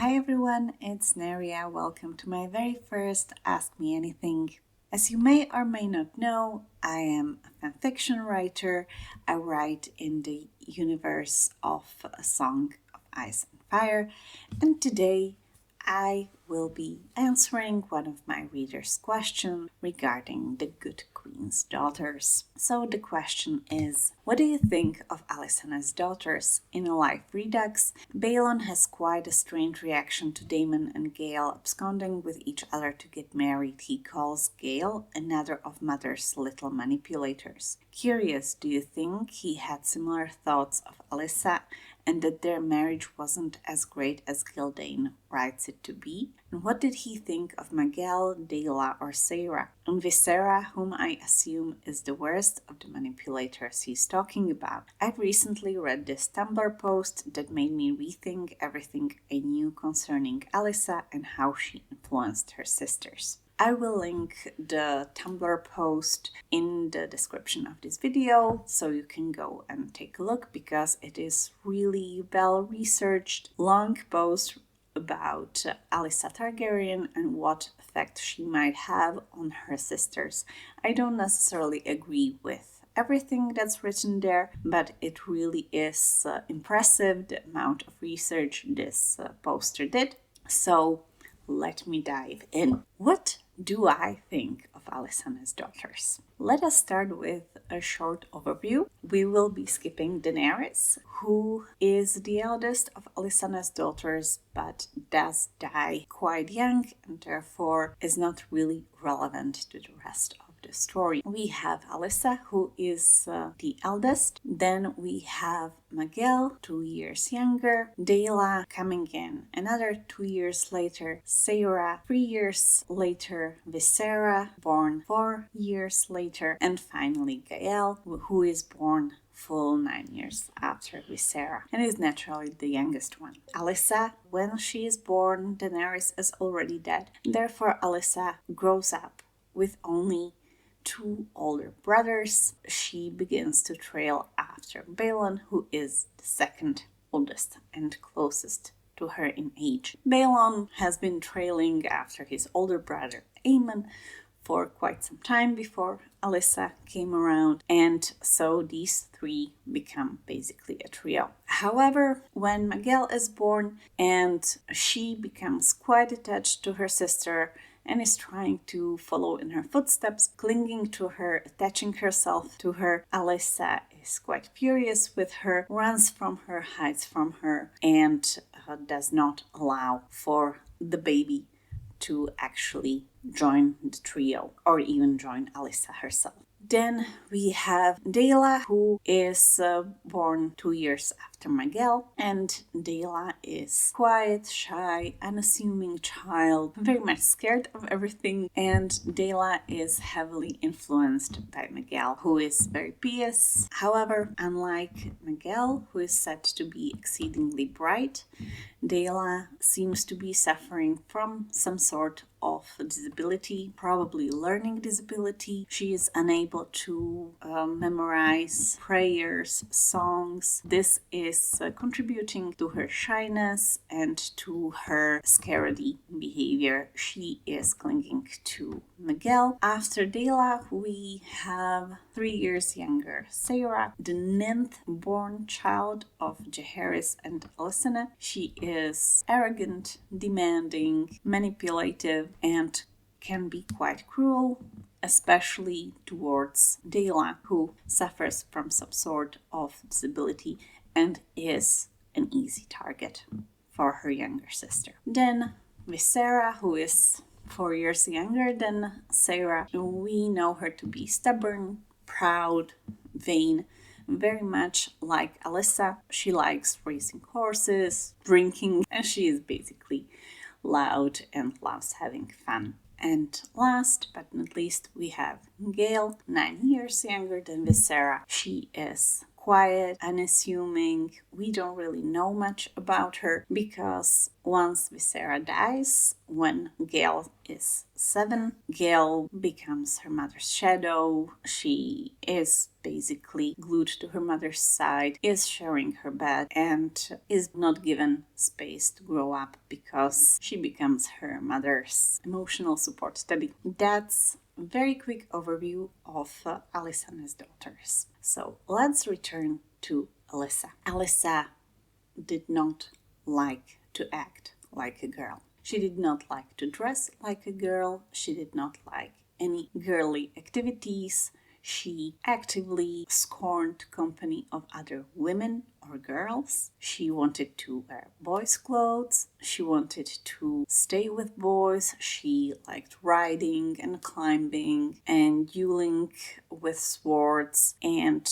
Hi everyone, it's Narea. Welcome to my very first Ask Me Anything. As you may or may not know, I am a fanfiction writer. I write in the universe of A Song of Ice and Fire, and today I will be answering one of my readers' questions regarding the Good Queen's daughters. So the question is, what do you think of Alysanne's daughters? In a live redux, Balon has quite a strange reaction to Damon and Gale absconding with each other to get married. He calls Gale another of Mother's little manipulators. Curious, do you think he had similar thoughts of Alyssa and that their marriage wasn't as great as Gildane writes it to be? And what did he think of Miguel, Dela, or Sarah? And Visera, whom I assume is the worst of the manipulators he's talking about. I've recently read this Tumblr post that made me rethink everything I knew concerning Alyssa and how she influenced her sisters. I will link the Tumblr post in the description of this video so you can go and take a look because it is really well researched, long post about Alyssa Targaryen and what effect she might have on her sisters. I don't necessarily agree with everything that's written there, but it really is impressive the amount of research this poster did. So let me dive in. What do I think of Alysanne's daughters? Let us start with a short overview. We will be skipping Daenerys, who is the eldest of Alysanne's daughters, but does die quite young and therefore is not really relevant to the rest of the story. We have Alyssa, who is the eldest. Then we have Miguel, 2 years younger. Dela coming in another 2 years later. Sarah, 3 years later. Visera, born 4 years later. And finally Gael, who is born full 9 years after Visera and is naturally the youngest one. Alyssa, when she is born, Daenerys is already dead. Therefore, Alyssa grows up with only 2 older brothers. She begins to trail after Balon, who is the second oldest and closest to her in age. Balon has been trailing after his older brother Aemon for quite some time before Alyssa came around, and so these 3 become basically a trio. However, when Miguel is born and she becomes quite attached to her sister and is trying to follow in her footsteps, clinging to her, attaching herself to her, Alyssa is quite furious with her, runs from her, hides from her, and does not allow for the baby to actually join the trio or even join Alyssa herself. Then we have Dela, who is born 2 years after Miguel, and Dela is quiet, shy, unassuming child, very much scared of everything, and Dela is heavily influenced by Miguel, who is very pious. However, unlike Miguel, who is said to be exceedingly bright, Dela seems to be suffering from some sort of disability, probably learning disability. She is unable to memorize prayers, songs. This is contributing to her shyness and to her scaredy behavior. She is clinging to Miguel. After Dela, we have 3 years younger Sarah, the 9th born child of Jaehaerys and Alysanne. She is arrogant, demanding, manipulative, and can be quite cruel, especially towards Dela, who suffers from some sort of disability and is an easy target for her younger sister. Then Visera, who is 4 years younger than Sarah. We know her to be stubborn, proud, vain, very much like Alyssa. She likes racing horses, drinking, and she is basically loud and loves having fun. And last but not least, we have Gale, 9 years younger than Visera. She is quiet, unassuming. We don't really know much about her because once Visera dies, when Gale is 7, Gale becomes her mother's shadow. She is basically glued to her mother's side, is sharing her bed, and is not given space to grow up because she becomes her mother's emotional support study. That's a very quick overview of Alysanne's daughters. So let's return to Alyssa. Alyssa did not like to act like a girl. She did not like to dress like a girl. She did not like any girly activities. She actively scorned company of other women or girls. She wanted to wear boys' clothes. She wanted to stay with boys. She liked riding and climbing and dueling with swords. And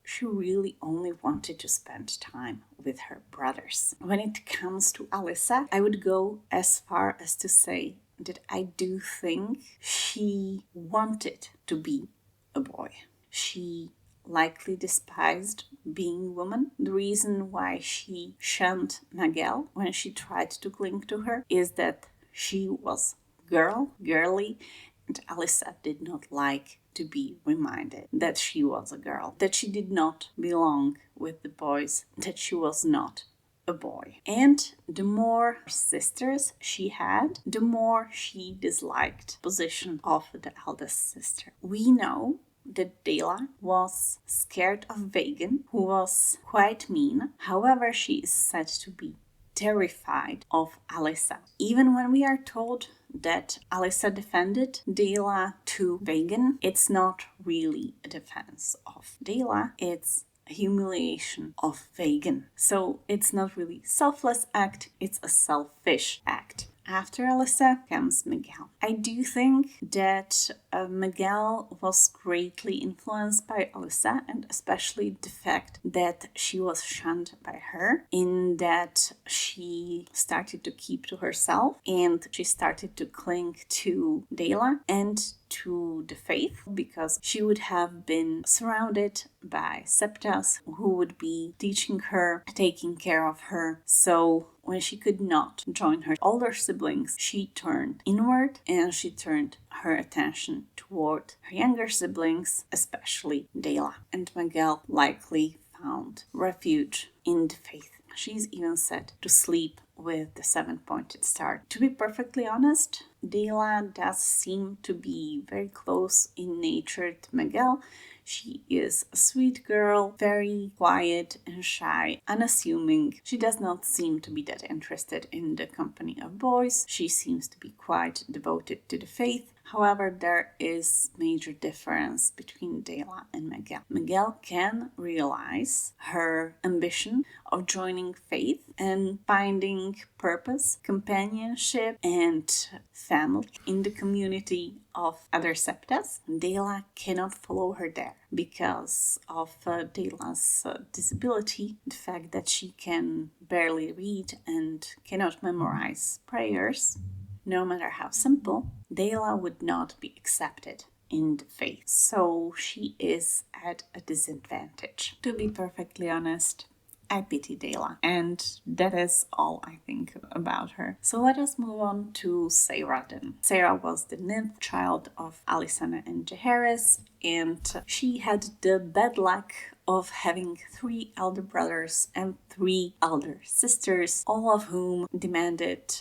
she really only wanted to spend time with her brothers. When it comes to Alyssa, I would go as far as to say that I do think she wanted to be a boy. She likely despised being a woman. The reason why she shunned Miguel when she tried to cling to her is that she was girly, and Alyssa did not like to be reminded that she was a girl, that she did not belong with the boys, that she was not a boy. And the more sisters she had, the more she disliked the position of the eldest sister. We know that Dela was scared of Vagan, who was quite mean. However, she is said to be terrified of Alyssa. Even when we are told that Alyssa defended Dela to Vagan, it's not really a defense of Dela, it's humiliation of Vagan. So it's not really selfless act, it's a selfish act. After Alyssa comes Miguel. I do think that Miguel was greatly influenced by Alyssa, and especially the fact that she was shunned by her, in that she started to keep to herself and she started to cling to Dela and to the faith, because she would have been surrounded by septas who would be teaching her, taking care of her. So when she could not join her older siblings, she turned inward and she turned her attention toward her younger siblings, especially Dela. And Miguel likely found refuge in the faith. She's even said to sleep with the 7-pointed star. To be perfectly honest, Dela does seem to be very close in nature to Miguel. She is a sweet girl, very quiet and shy, unassuming. She does not seem to be that interested in the company of boys. She seems to be quite devoted to the faith. However, there is major difference between Dela and Miguel. Miguel can realize her ambition of joining faith and finding purpose, companionship, and family in the community of other septas. Dela cannot follow her there because of Dela's disability, the fact that she can barely read and cannot memorize prayers. No matter how simple, Dela would not be accepted in the faith. So she is at a disadvantage. To be perfectly honest, I pity Dela, and that is all I think about her. So let us move on to Sarah then. Sarah was the 9th child of Alysanne and Jaehaerys, and she had the bad luck of having 3 elder brothers and 3 elder sisters, all of whom demanded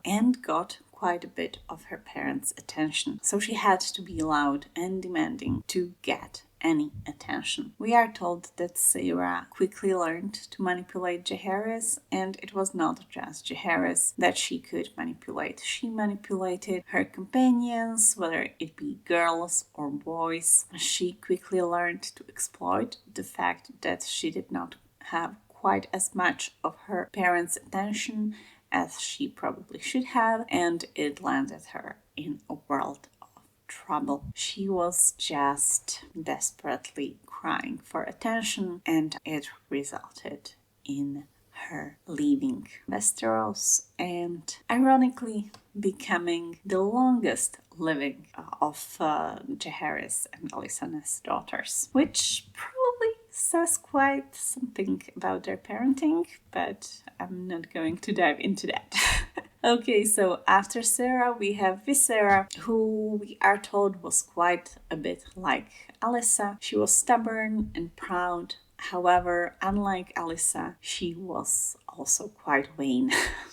and got quite a bit of her parents' attention. So she had to be loud and demanding to get any attention. We are told that Sarah quickly learned to manipulate Jaehaerys, and it was not just Jaehaerys that she could manipulate. She manipulated her companions, whether it be girls or boys. She quickly learned to exploit the fact that she did not have quite as much of her parents' attention as she probably should have, and it landed her in a world of trouble. She was just desperately crying for attention, and it resulted in her leaving Westeros and ironically becoming the longest living of Jaehaerys and Alysanne's daughters, which probably says quite something about their parenting, but I'm not going to dive into that. Okay, so after Sarah, we have Visera, who we are told was quite a bit like Alyssa. She was stubborn and proud. However, unlike Alyssa, she was also quite vain.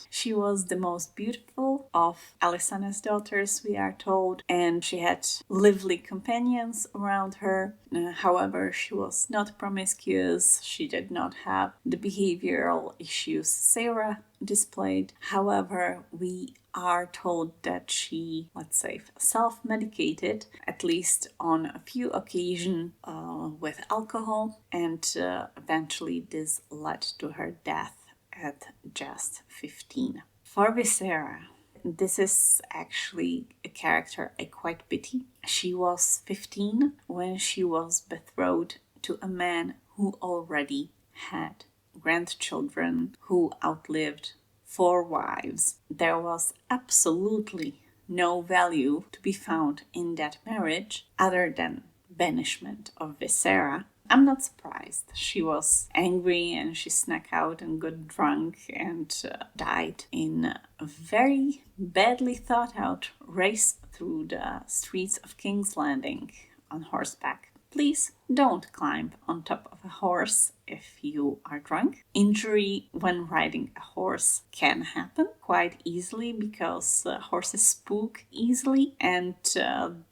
She was the most beautiful of Alysanne's daughters, we are told, and she had lively companions around her. However, she was not promiscuous. She did not have the behavioral issues Sarah displayed. However, we are told that she, let's say, self-medicated, at least on a few occasions with alcohol, and eventually this led to her death at just 15. For Visera, this is actually a character I quite pity. She was 15 when she was betrothed to a man who already had grandchildren, who outlived 4 wives. There was absolutely no value to be found in that marriage other than banishment of Visera. I'm not surprised. She was angry and she snuck out and got drunk and died in a very badly thought out race through the streets of King's Landing on horseback. Please don't climb on top of a horse if you are drunk. Injury when riding a horse can happen quite easily because horses spook easily and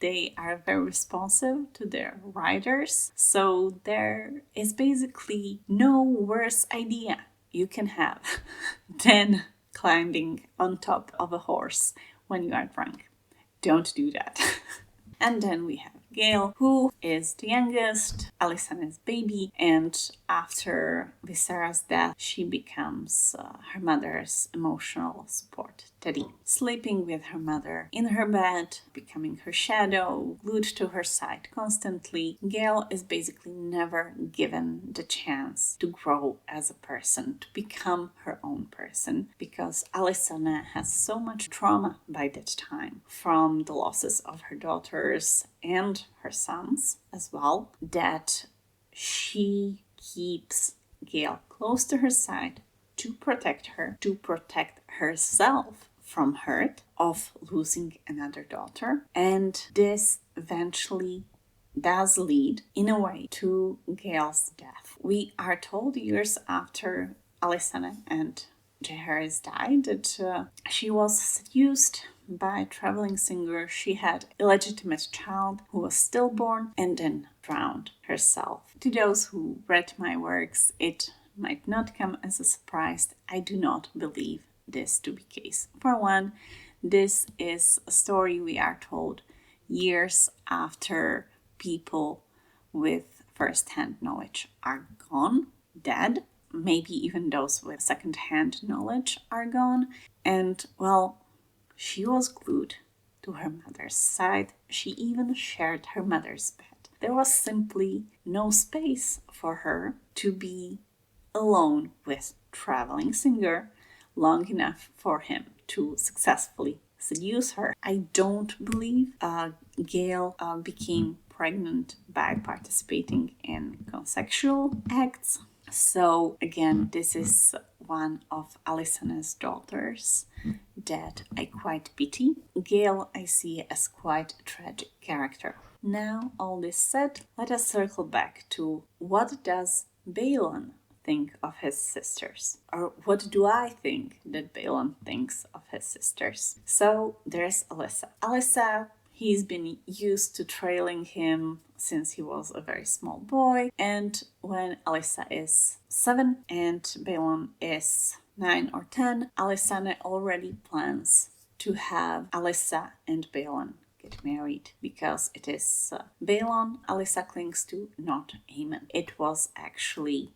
they are very responsive to their riders. So there is basically no worse idea you can have than climbing on top of a horse when you are drunk. Don't do that. And then we have Gail, who is the youngest, Alysanne's baby, and after Visera's death, she becomes her mother's emotional support teddy, sleeping with her mother in her bed, becoming her shadow, glued to her side constantly. Gail is basically never given the chance to grow as a person, to become her own person, because Alysanne has so much trauma by that time from the losses of her daughters and her sons as well, that she keeps Gail close to her side to protect her, to protect herself from hurt of losing another daughter. And this eventually does lead, in a way, to Gail's death. We are told years after Alysanne and Jaehaerys died that she was seduced by a traveling singer. She had a illegitimate child who was stillborn and then drowned herself. To those who read my works, it might not come as a surprise. I do not believe this to be case. For one, this is a story we are told years after people with first-hand knowledge are gone, dead. Maybe even those with second-hand knowledge are gone. And, well, she was glued to her mother's side. She even shared her mother's bed. There was simply no space for her to be alone with traveling singer long enough for him to successfully seduce her. I don't believe Gail became pregnant by participating in consensual acts. So again, this is one of Alysanne's daughters that I quite pity. Gail I see as quite a tragic character. Now, all this said, let us circle back to what does Balon think of his sisters? Or what do I think that Balon thinks of his sisters? So there's Alyssa. Alyssa, he's been used to trailing him since he was a very small boy. And when Alyssa is 7 and Balon is 9 or 10, Alysanne already plans to have Alyssa and Balon get married, because it is Balon Alyssa clings to, not Aemon. It was actually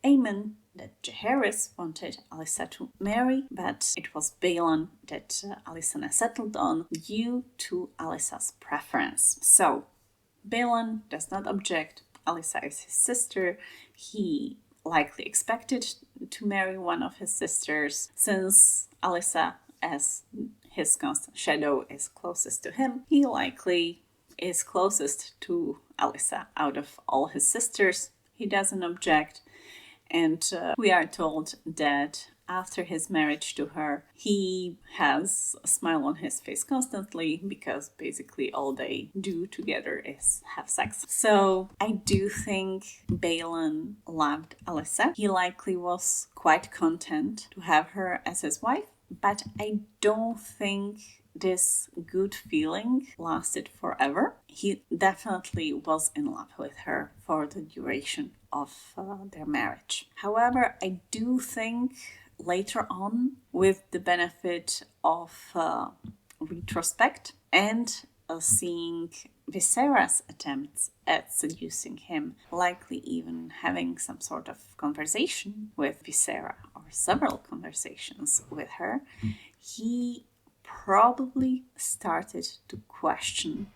Aemon that Jaehaerys wanted Alyssa to marry, but it was Balon that Alysanne settled on due to Alyssa's preference. So Balon does not object. Alyssa is his sister. He likely expected to marry one of his sisters. Since Alyssa, as his constant shadow, is closest to him, he likely is closest to Alyssa out of all his sisters. he doesn't object. And we are told that after his marriage to her, he has a smile on his face constantly because basically all they do together is have sex. So I do think Balin loved Alyssa. He likely was quite content to have her as his wife, but I don't think this good feeling lasted forever. He definitely was in love with her for the duration of their marriage. However, I do think later on, with the benefit of retrospect and seeing Visera's attempts at seducing him, likely even having some sort of conversation with Visera or several conversations with her, he probably started to question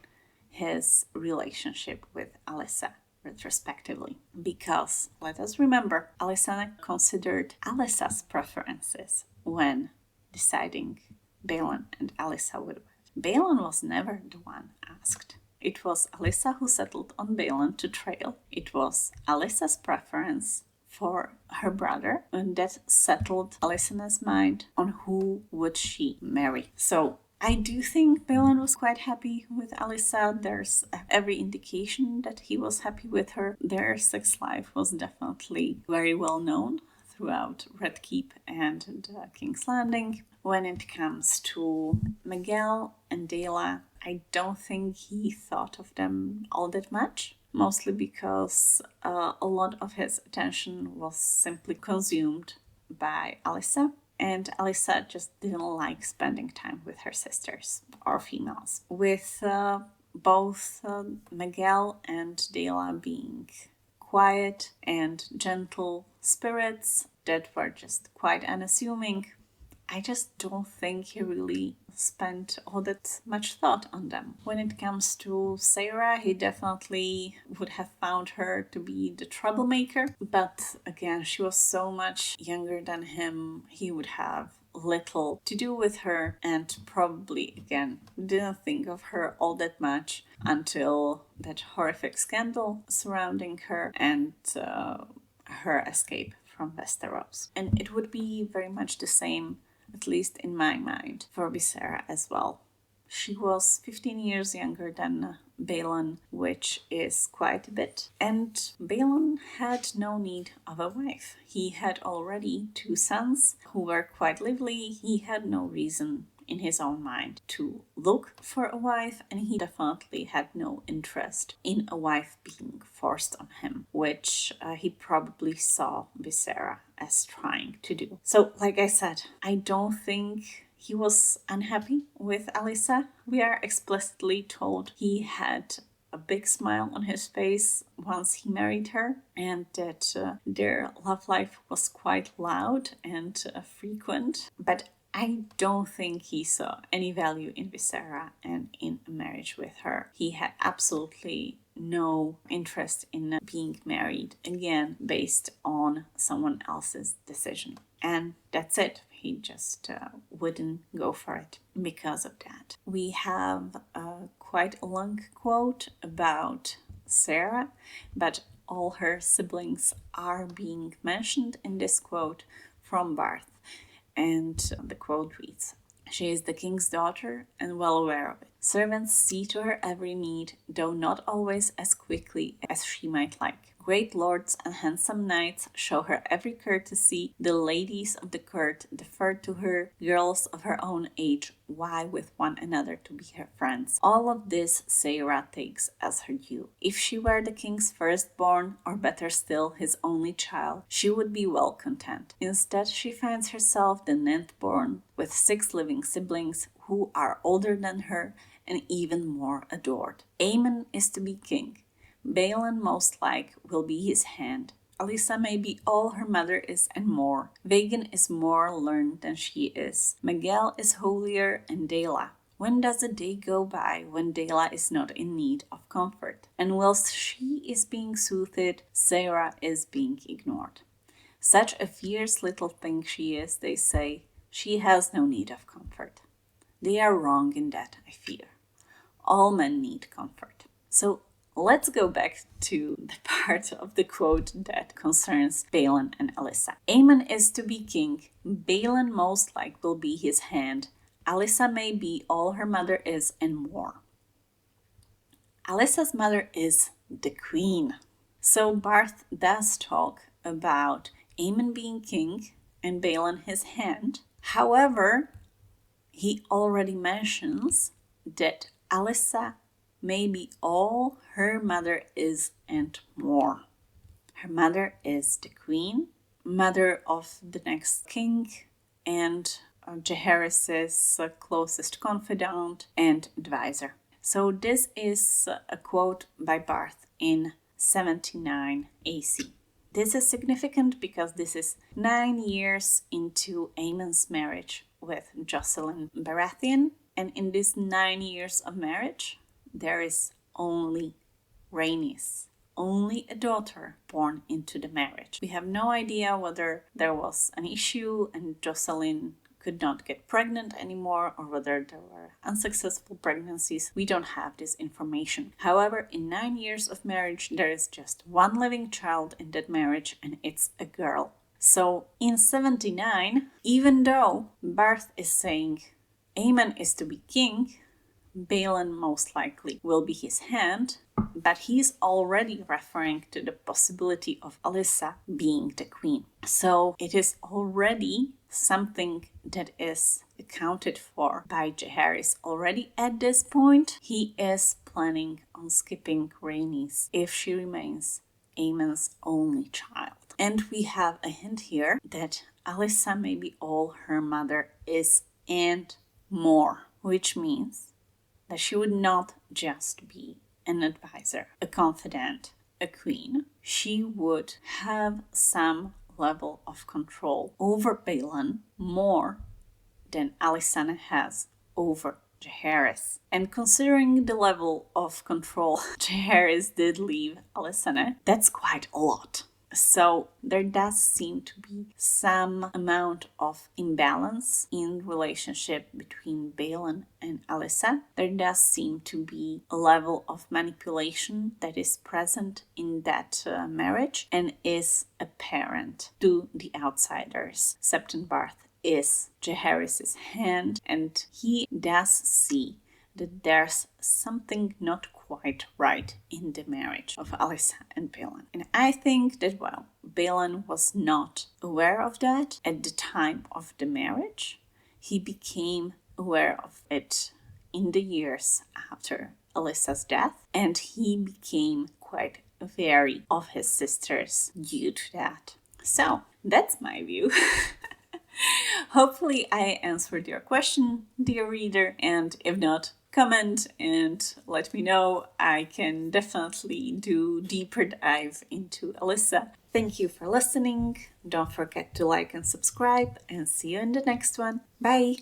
his relationship with Alyssa retrospectively. Because, let us remember, Alysanne considered Alyssa's preferences when deciding Balin and Alyssa would wed. Balin was never the one asked. It was Alyssa who settled on Balin to trail. It was Alyssa's preference for her brother, and that settled Alysanne's mind on who would she marry. So I do think Balin was quite happy with Alyssa. There's every indication that he was happy with her. Their sex life was definitely very well known throughout Red Keep and King's Landing. When it comes to Miguel and Dela, I don't think he thought of them all that much. Mostly because a lot of his attention was simply consumed by Alyssa, and Alyssa just didn't like spending time with her sisters or females. With both Miguel and Dela being quiet and gentle spirits that were just quite unassuming, I just don't think he really spent all that much thought on them. When it comes to Sarah, he definitely would have found her to be the troublemaker. But again, she was so much younger than him, he would have little to do with her and probably, again, didn't think of her all that much until that horrific scandal surrounding her and her escape from Westeros. And it would be very much the same, at least in my mind, for Visera as well. She was 15 years younger than Balin, which is quite a bit. And Balin had no need of a wife. He had already 2 sons who were quite lively. He had no reason in his own mind to look for a wife, and he definitely had no interest in a wife being forced on him, which he probably saw Visera as trying to do. So, like I said, I don't think he was unhappy with Alyssa. We are explicitly told he had a big smile on his face once he married her, and that their love life was quite loud and frequent. But I don't think he saw any value in Visera and in a marriage with her. He had absolutely no interest in being married, again, based on someone else's decision. And that's it. He just wouldn't go for it because of that. We have quite a long quote about Sarah, but all her siblings are being mentioned in this quote from Barth. And the quote reads, "She is the king's daughter and well aware of it. Servants see to her every need, though not always as quickly as she might like. Great lords and handsome knights show her every courtesy. The ladies of the court defer to her. Girls of her own age vie with one another to be her friends. All of this Sarah takes as her due. If she were the king's firstborn, or better still, his only child, she would be well content. Instead, she finds herself the 9th born, with 6 living siblings who are older than her and even more adored. Aemon is to be king. Balin, most like, will be his hand. Alyssa may be all her mother is and more. Vagan is more learned than she is. Miguel is holier, and Dela. When does a day go by when Dela is not in need of comfort? And whilst she is being soothed, Sarah is being ignored. Such a fierce little thing she is, they say. She has no need of comfort. They are wrong in that, I fear. All men need comfort." So let's go back to the part of the quote that concerns Balin and Alyssa. Aemon is to be king. Balin most like will be his hand. Alyssa may be all her mother is and more. Alyssa's mother is the queen. So Barth does talk about Aemon being king and Balin his hand. However, he already mentions that Alyssa may be all her mother is and more. Her mother is the queen, mother of the next king, and Jaehaerys's closest confidant and advisor. So this is a quote by Barth in 79 AC. This is significant because this is 9 years into Aemon's marriage with Jocelyn Baratheon, and in these 9 years of marriage, there is only Rhaenys, only a daughter born into the marriage. We have no idea whether there was an issue and Jocelyn could not get pregnant anymore, or whether there were unsuccessful pregnancies. We don't have this information. However, in 9 years of marriage, there is just one living child in that marriage, and it's a girl. So in 79, even though Barth is saying Aemon is to be king, Balin most likely will be his hand, but he's already referring to the possibility of Alyssa being the queen. So it is already something that is accounted for by Jaehaerys already at this point. He is planning on skipping Rhaenys if she remains Aemon's only child. And we have a hint here that Alyssa may be all her mother is and more, which means that she would not just be an advisor, a confidant, a queen. She would have some level of control over Balin more than Alysanne has over Jaehaerys. And considering the level of control Jaehaerys did leave Alysanne, that's quite a lot. So there does seem to be some amount of imbalance in relationship between Balin and Alyssa. There does seem to be a level of manipulation that is present in that marriage and is apparent to the outsiders. Septon Barth is Jaehaerys' hand, and he does see that there's something not quite right in the marriage of Alyssa and Balin. And I think that, well, Balin was not aware of that at the time of the marriage. He became aware of it in the years after Alyssa's death, and he became quite wary of his sisters due to that. So, that's my view. Hopefully I answered your question, dear reader, and if not, comment and let me know. I can definitely do deeper dive into Alyssa. Thank you for listening. Don't forget to like and subscribe, and see you in the next one. Bye!